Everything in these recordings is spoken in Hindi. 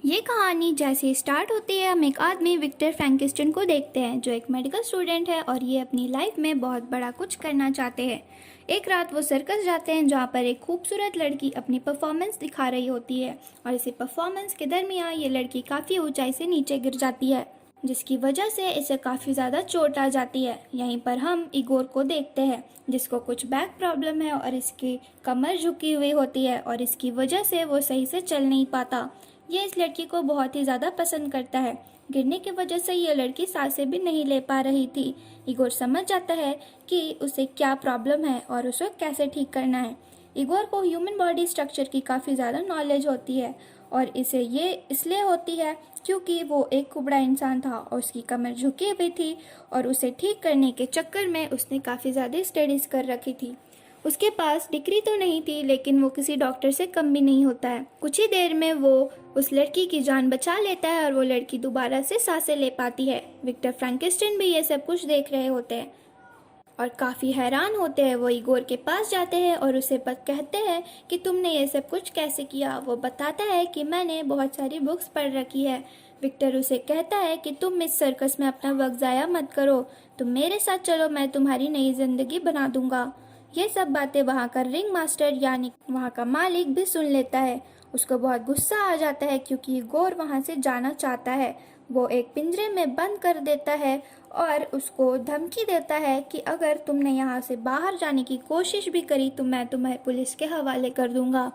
ये कहानी जैसे स्टार्ट होती है, हम एक आदमी विक्टर फ्रैंकिस्टन को देखते हैं जो एक मेडिकल स्टूडेंट है और ये अपनी लाइफ में बहुत बड़ा कुछ करना चाहते हैं। एक रात वो सर्कस जाते हैं जहाँ पर एक खूबसूरत लड़की अपनी परफॉर्मेंस दिखा रही होती है और इसी परफॉर्मेंस के दरमियान ये लड़की काफ़ी ऊंचाई से नीचे गिर जाती है, जिसकी वजह से इसे काफ़ी ज़्यादा चोट आ जाती है। यहीं पर हम इगोर को देखते हैं जिसको कुछ बैक प्रॉब्लम है और इसकी कमर झुकी हुई होती है और इसकी वजह से वो सही से चल नहीं पाता। ये इस लड़की को बहुत ही ज़्यादा पसंद करता है। गिरने की वजह से ये लड़की सांसें भी नहीं ले पा रही थी। इगोर समझ जाता है कि उसे क्या प्रॉब्लम है और उसे कैसे ठीक करना है। इगोर को ह्यूमन बॉडी स्ट्रक्चर की काफ़ी ज़्यादा नॉलेज होती है और इसे ये इसलिए होती है क्योंकि वो एक कुबड़ा इंसान था और उसकी कमर झुकी हुई थी और उसे ठीक करने के चक्कर में उसने काफ़ी ज़्यादा स्टडीज़ कर रखी थी। उसके पास डिग्री तो नहीं थी लेकिन वो किसी डॉक्टर से कम भी नहीं होता है। कुछ ही देर में वो उस लड़की की जान बचा लेता है और वो लड़की दोबारा से सांसें ले पाती है। विक्टर फ्रैंकिस्टन भी ये सब कुछ देख रहे होते हैं और काफ़ी हैरान होते हैं। वो इगोर के पास जाते हैं और उसे कहते हैं कि तुमने ये सब कुछ कैसे किया। वो बताता है कि मैंने बहुत सारी बुक्स पढ़ रखी है। विक्टर उसे कहता है कि तुम इस सर्कस में अपना वक्त ज़ाया मत करो, तुम मेरे साथ चलो, मैं तुम्हारी नई ज़िंदगी बना दूंगा। ये सब बातें वहाँ का रिंग मास्टर यानी वहाँ का मालिक भी सुन लेता है। उसको बहुत गुस्सा आ जाता है क्योंकि इगोर वहाँ से जाना चाहता है। वो एक पिंजरे में बंद कर देता है और उसको धमकी देता है कि अगर तुमने यहाँ से बाहर जाने की कोशिश भी करी तो मैं तुम्हें पुलिस के हवाले कर दूंगा।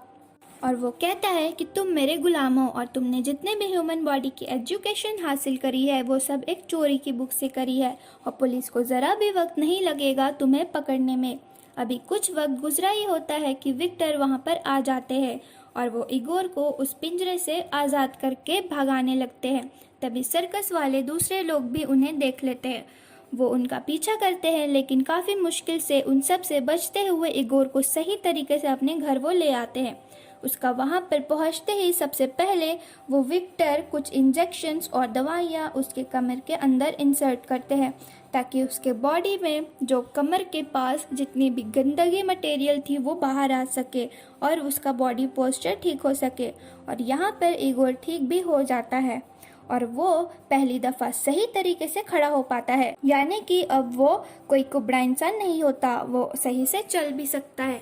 और वो कहता है कि तुम मेरे गुलाम हो और तुमने जितने भी ह्यूमन बॉडी की एजुकेशन हासिल करी है वो सब एक चोरी की बुक से करी है और पुलिस को ज़रा भी वक्त नहीं लगेगा तुम्हें पकड़ने में। अभी कुछ वक्त गुजरा ही होता है कि विक्टर वहाँ पर आ जाते हैं और वो इगोर को उस पिंजरे से आज़ाद करके भगाने लगते हैं। तभी सर्कस वाले दूसरे लोग भी उन्हें देख लेते हैं। वो उनका पीछा करते हैं लेकिन काफ़ी मुश्किल से उन सब से बचते हुए इगोर को सही तरीके से अपने घर वो ले आते हैं। उसका वहाँ पर पहुँचते ही सबसे पहले वो विक्टर कुछ इंजेक्शंस और दवाइयाँ उसके कमर के अंदर इंसर्ट करते हैं ताकि उसके बॉडी में जो कमर के पास जितनी भी गंदगी मटेरियल थी वो बाहर आ सके और उसका बॉडी पोस्चर ठीक हो सके। और यहाँ पर इगोर ठीक भी हो जाता है और वो पहली दफ़ा सही तरीके से खड़ा हो पाता है, यानी कि अब वो कोई कुबड़ा इंसान नहीं होता, वो सही से चल भी सकता है।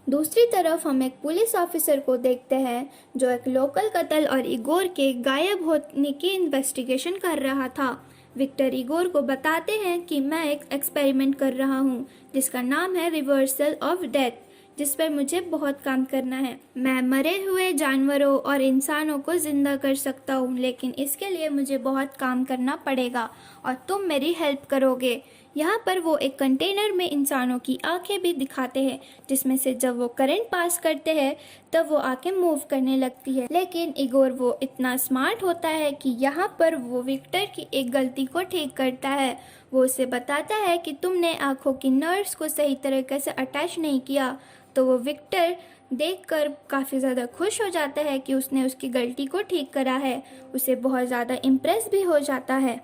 दूसरी तरफ हम एक पुलिस ऑफिसर को देखते हैं जो एक लोकल कत्ल और इगोर के गायब होने की इन्वेस्टिगेशन कर रहा था। विक्टर इगोर को बताते हैं कि मैं एक एक्सपेरिमेंट कर रहा हूँ जिसका नाम है रिवर्सल ऑफ डेथ, जिस पर मुझे बहुत काम करना है। मैं मरे हुए जानवरों और इंसानों को जिंदा कर सकता हूँ लेकिन इसके लिए मुझे बहुत काम करना पड़ेगा और तुम मेरी हेल्प करोगे। यहाँ पर वो एक कंटेनर में इंसानों की आंखें भी दिखाते हैं जिसमें से जब वो करंट पास करते हैं तब वो आंखें मूव करने लगती है। लेकिन इगोर वो इतना स्मार्ट होता है कि यहाँ पर वो विक्टर की एक गलती को ठीक करता है। वो उसे बताता है कि तुमने आंखों की नर्व्स को सही तरीके से अटैच नहीं किया। तो वो विक्टर देखकर काफ़ी ज़्यादा खुश हो जाता है कि उसने उसकी गलती को ठीक करा है। उसे बहुत ज़्यादा इम्प्रेस भी हो जाता है।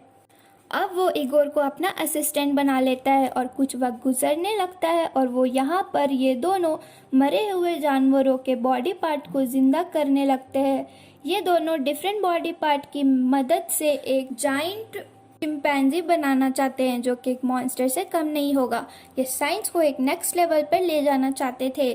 अब वो इगोर को अपना असिस्टेंट बना लेता है और कुछ वक्त गुजरने लगता है और वो यहाँ पर ये दोनों मरे हुए जानवरों के बॉडी पार्ट को जिंदा करने लगते हैं। ये दोनों डिफरेंट बॉडी पार्ट की मदद से एक जाइंट चिंपैंजी बनाना चाहते हैं जो कि एक मॉन्स्टर से कम नहीं होगा। ये साइंस को एक नेक्स्ट लेवल पर ले जाना चाहते थे।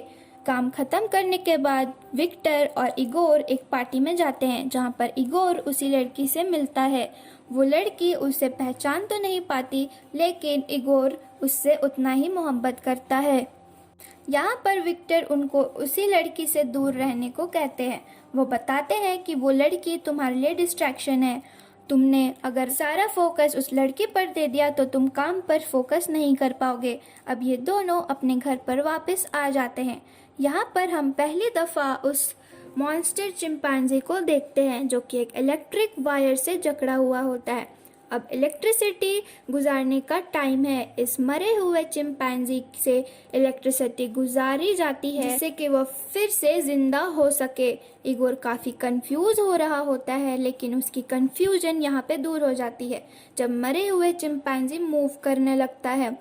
काम खत्म करने के बाद विक्टर और इगोर एक पार्टी में जाते हैं जहाँ पर इगोर उसी लड़की से मिलता है। वो लड़की उसे पहचान तो नहीं पाती लेकिन इगोर उससे उतना ही मोहब्बत करता है। यहाँ पर विक्टर उनको उसी लड़की से दूर रहने को कहते हैं। वो बताते हैं कि वो लड़की तुम्हारे लिए डिस्ट्रैक्शन है, तुमने अगर सारा फोकस उस लड़की पर दे दिया तो तुम काम पर फोकस नहीं कर पाओगे। अब ये दोनों अपने घर पर वापस आ जाते हैं। यहाँ पर हम पहली दफ़ा उस मॉन्स्टर चिंपैंजी को देखते हैं जो कि एक इलेक्ट्रिक वायर से जकड़ा हुआ होता है। अब इलेक्ट्रिसिटी गुजारने का टाइम है। इस मरे हुए चिंपैंजी से इलेक्ट्रिसिटी गुजारी जाती है जिससे कि वह फिर से जिंदा हो सके। इगोर काफ़ी कंफ्यूज हो रहा होता है लेकिन उसकी कंफ्यूजन यहाँ पे दूर हो जाती है जब मरे हुए चिंपैंजी मूव करने लगता है।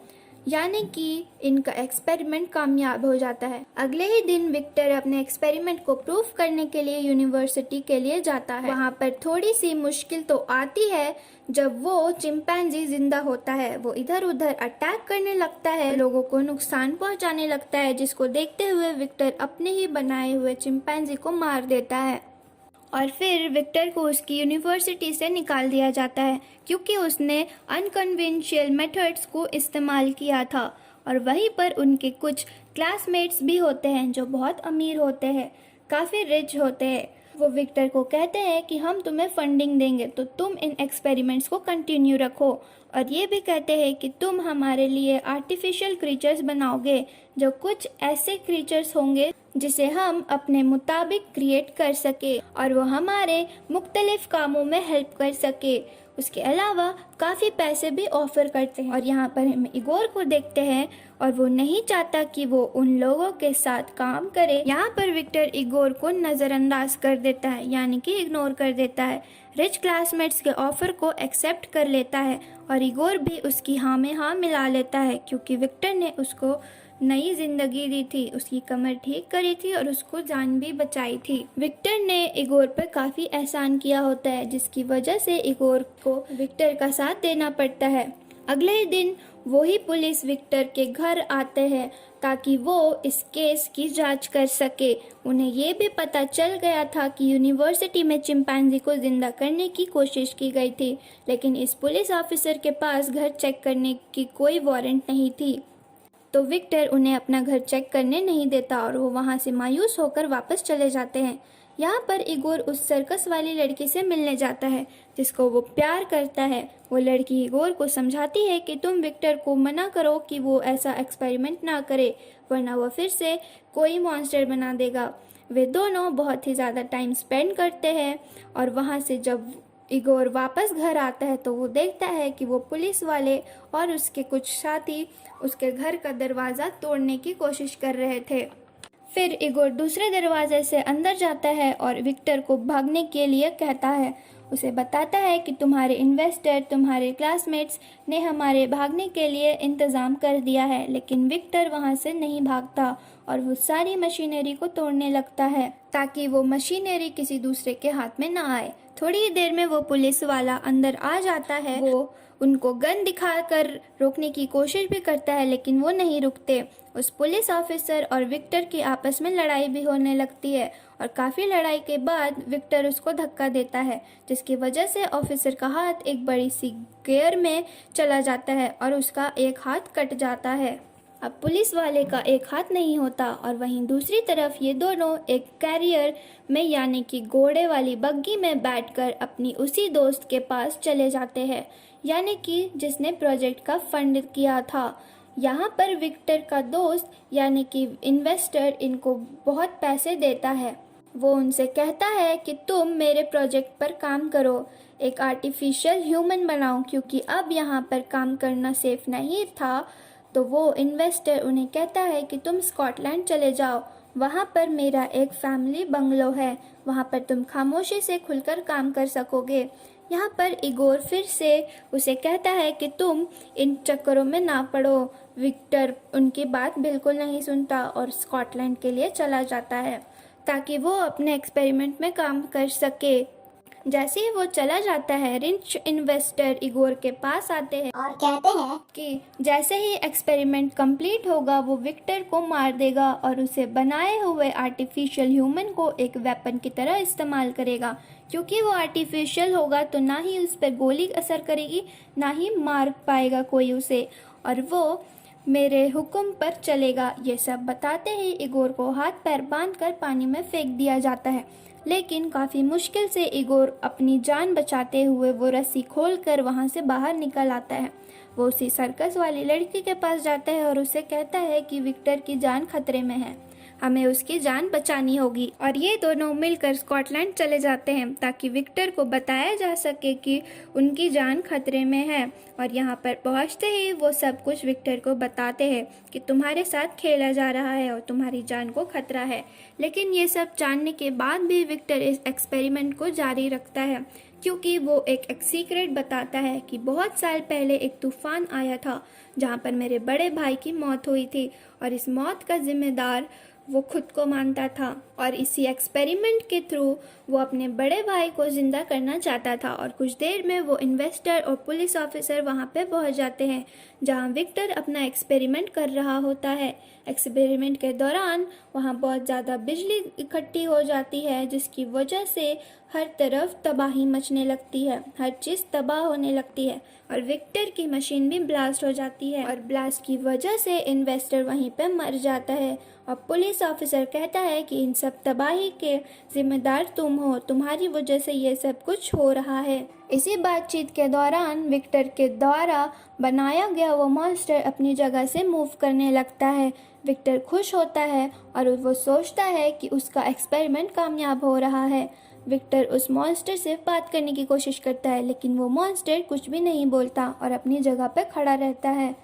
यानी कि इनका एक्सपेरिमेंट कामयाब हो जाता है। अगले ही दिन विक्टर अपने एक्सपेरिमेंट को प्रूव करने के लिए यूनिवर्सिटी के लिए जाता है। वहाँ पर थोड़ी सी मुश्किल तो आती है जब वो चिंपैंजी जिंदा होता है। वो इधर उधर अटैक करने लगता है, लोगों को नुकसान पहुंचाने लगता है, जिसको देखते हुए विक्टर अपने ही बनाए हुए चिंपैंजी को मार देता है और फिर विक्टर को उसकी यूनिवर्सिटी से निकाल दिया जाता है क्योंकि उसने अनकन्वेंशियल मेथड्स को इस्तेमाल किया था। और वहीं पर उनके कुछ क्लासमेट्स भी होते हैं जो बहुत अमीर होते हैं, काफ़ी रिच होते हैं। वो विक्टर को कहते हैं कि हम तुम्हें फंडिंग देंगे तो तुम इन एक्सपेरिमेंट्स को कंटिन्यू रखो, और ये भी कहते हैं कि तुम हमारे लिए आर्टिफिशियल क्रीचर्स बनाओगे, जो कुछ ऐसे क्रीचर्स होंगे जिसे हम अपने मुताबिक क्रिएट कर सके और वो हमारे मुख्तलिफ कामों में हेल्प कर सके। उसके अलावा काफ़ी पैसे भी ऑफर करते हैं। और यहाँ पर हम इगोर को देखते हैं और वो नहीं चाहता कि वो उन लोगों के साथ काम करे। यहाँ पर विक्टर इगोर को नज़रअंदाज कर देता है, यानी कि इग्नोर कर देता है। रिच क्लासमेट्स के ऑफर को एक्सेप्ट कर लेता है और इगोर भी उसकी हाँ में हाँ मिला लेता है क्योंकि विक्टर ने उसको नई जिंदगी दी थी, उसकी कमर ठीक करी थी और उसको जान भी बचाई थी। विक्टर ने इगोर पर काफ़ी एहसान किया होता है, जिसकी वजह से इगोर को विक्टर का साथ देना पड़ता है। अगले ही दिन वही पुलिस विक्टर के घर आते हैं ताकि वो इस केस की जांच कर सके। उन्हें ये भी पता चल गया था कि यूनिवर्सिटी में चिंपैंजी को जिंदा करने की कोशिश की गई थी, लेकिन इस पुलिस ऑफिसर के पास घर चेक करने की कोई वारंट नहीं थी, तो विक्टर उन्हें अपना घर चेक करने नहीं देता और वो वहाँ से मायूस होकर वापस चले जाते हैं। यहाँ पर इगोर उस सर्कस वाली लड़की से मिलने जाता है जिसको वो प्यार करता है। वो लड़की इगोर को समझाती है कि तुम विक्टर को मना करो कि वो ऐसा एक्सपेरिमेंट ना करे, वरना वो फिर से कोई मॉन्स्टर बना देगा। वे दोनों बहुत ही ज़्यादा टाइम स्पेंड करते हैं और वहाँ से जब इगोर वापस घर आता है तो वो देखता है कि वो पुलिस वाले और उसके कुछ साथी उसके घर का दरवाज़ा तोड़ने की कोशिश कर रहे थे। फिर इगोर दूसरे दरवाजे से अंदर जाता है और विक्टर को भागने के लिए कहता है। उसे बताता है कि तुम्हारे इन्वेस्टर, तुम्हारे क्लासमेट्स ने हमारे भागने के लिए इंतज़ाम कर दिया है, लेकिन विक्टर वहाँ से नहीं भागता और वो सारी मशीनरी को तोड़ने लगता है ताकि वो मशीनरी किसी दूसरे के हाथ में ना आए। थोड़ी ही देर में वो पुलिस वाला अंदर आ जाता है। वो उनको गन दिखाकर रोकने की कोशिश भी करता है, लेकिन वो नहीं रुकते। उस पुलिस ऑफिसर और विक्टर की आपस में लड़ाई भी होने लगती है और काफ़ी लड़ाई के बाद विक्टर उसको धक्का देता है, जिसकी वजह से ऑफिसर का हाथ एक बड़ी सी गियर में चला जाता है और उसका एक हाथ कट जाता है। अब पुलिस वाले का एक हाथ नहीं होता और वहीं दूसरी तरफ ये दोनों एक कैरियर में, यानी कि घोड़े वाली बग्गी में बैठकर अपनी उसी दोस्त के पास चले जाते हैं, यानी कि जिसने प्रोजेक्ट का फंड किया था। यहाँ पर विक्टर का दोस्त यानी कि इन्वेस्टर इनको बहुत पैसे देता है। वो उनसे कहता है कि तुम मेरे प्रोजेक्ट पर काम करो, एक आर्टिफिशियल ह्यूमन बनाओ, क्योंकि अब यहाँ पर काम करना सेफ नहीं था। तो वो इन्वेस्टर उन्हें कहता है कि तुम स्कॉटलैंड चले जाओ, वहाँ पर मेरा एक फैमिली बंगलो है, वहाँ पर तुम खामोशी से खुलकर काम कर सकोगे। यहाँ पर इगोर फिर से उसे कहता है कि तुम इन चक्करों में ना पड़ो। विक्टर उनकी बात बिल्कुल नहीं सुनता और स्कॉटलैंड के लिए चला जाता है ताकि वो अपने एक्सपेरिमेंट में काम कर सके। जैसे ही वो चला जाता है, रिच इन्वेस्टर इगोर के पास आते हैं और कहते हैं कि जैसे ही एक्सपेरिमेंट कंप्लीट होगा वो विक्टर को मार देगा और उसे बनाए हुए आर्टिफिशियल ह्यूमन को एक वेपन की तरह इस्तेमाल करेगा। क्योंकि वो आर्टिफिशियल होगा तो ना ही उस पर गोली असर करेगी, ना ही मार पाएगा कोई उसे, और वो मेरे हुक्म पर चलेगा। ये सब बताते ही इगोर को हाथ पैर बांधकर पानी में फेंक दिया जाता है, लेकिन काफ़ी मुश्किल से इगोर अपनी जान बचाते हुए वो रस्सी खोलकर वहाँ से बाहर निकल आता है। वो उसी सर्कस वाली लड़की के पास जाता है और उसे कहता है कि विक्टर की जान खतरे में है। हमें उसकी जान बचानी होगी। और ये दोनों मिलकर स्कॉटलैंड चले जाते हैं ताकि विक्टर को बताया जा सके कि उनकी जान खतरे में है। और यहाँ पर पहुँचते ही वो सब कुछ विक्टर को बताते हैं कि तुम्हारे साथ खेला जा रहा है और तुम्हारी जान को खतरा है। लेकिन ये सब जानने के बाद भी विक्टर इस एक्सपेरिमेंट को जारी रखता है, क्योंकि वो एक सीक्रेट बताता है कि बहुत साल पहले एक तूफान आया था जहाँ पर मेरे बड़े भाई की मौत हुई थी, और इस मौत का जिम्मेदार वो खुद को मानता था। और इसी एक्सपेरिमेंट के थ्रू वो अपने बड़े भाई को जिंदा करना चाहता था। और कुछ देर में वो इन्वेस्टर और पुलिस ऑफिसर वहाँ पे पहुँच जाते हैं जहाँ विक्टर अपना एक्सपेरिमेंट कर रहा होता है। एक्सपेरिमेंट के दौरान वहाँ बहुत ज़्यादा बिजली इकट्ठी हो जाती है, जिसकी वजह से हर तरफ तबाही मचने लगती है, हर चीज़ तबाह होने लगती है और विक्टर की मशीन भी ब्लास्ट हो जाती है। और ब्लास्ट की वजह से इन्वेस्टर वहीं पे मर जाता है और पुलिस ऑफिसर कहता है कि इन सब तबाही के जिम्मेदार तुम हो, तुम्हारी वजह से ये सब कुछ हो रहा है। इसी बातचीत के दौरान विक्टर के द्वारा बनाया गया वो मॉन्स्टर अपनी जगह से मूव करने लगता है। विक्टर खुश होता है और वो सोचता है कि उसका एक्सपेरिमेंट कामयाब हो रहा है। विक्टर उस मॉन्स्टर से बात करने की कोशिश करता है, लेकिन वो मॉन्स्टर कुछ भी नहीं बोलता और अपनी जगह पे खड़ा रहता है।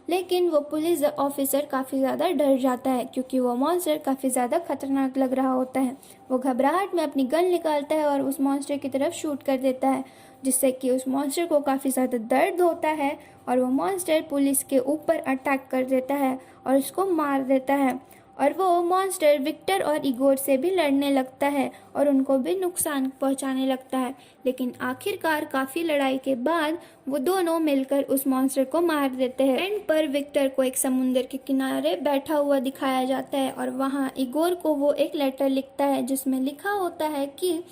लेकिन वो पुलिस ऑफिसर काफ़ी ज़्यादा डर जाता है, क्योंकि वो मॉन्स्टर काफ़ी ज़्यादा खतरनाक लग रहा होता है। वो घबराहट में अपनी गन निकालता है और उस मॉन्स्टर की तरफ शूट कर देता है, जिससे कि उस मॉन्स्टर को काफ़ी ज़्यादा दर्द होता है और वो मॉन्स्टर पुलिस के ऊपर अटैक कर देता है और उसको मार देता है। और वो मॉन्स्टर विक्टर और इगोर से भी लड़ने लगता है और उनको भी नुकसान पहुंचाने लगता है। लेकिन आखिरकार काफ़ी लड़ाई के बाद वो दोनों मिलकर उस मॉन्स्टर को मार देते हैं। एंड पर विक्टर को एक समुंदर के किनारे बैठा हुआ दिखाया जाता है और वहाँ इगोर को वो एक लेटर लिखता है जिसमें लिखा होता है कि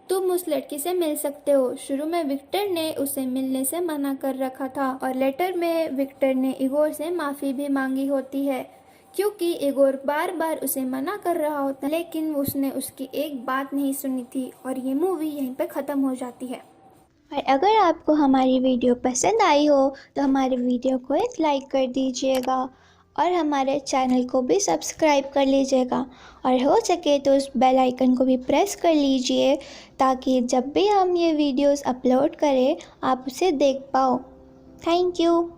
तुम उस लड़की से मिल सकते हो। शुरू में विक्टर ने उसे मिलने से मना कर रखा था और लेटर में विक्टर ने इगोर से माफ़ी भी मांगी होती है, क्योंकि इगोर बार बार उसे मना कर रहा होता है, लेकिन उसने उसकी एक बात नहीं सुनी थी। और ये मूवी यहीं पे ख़त्म हो जाती है। और अगर आपको हमारी वीडियो पसंद आई हो तो हमारे वीडियो को एक लाइक कर दीजिएगा और हमारे चैनल को भी सब्सक्राइब कर लीजिएगा, और हो सके तो उस बेल आइकन को भी प्रेस कर लीजिए ताकि जब भी हम ये वीडियोस अपलोड करें आप उसे देख पाओ। Thank you.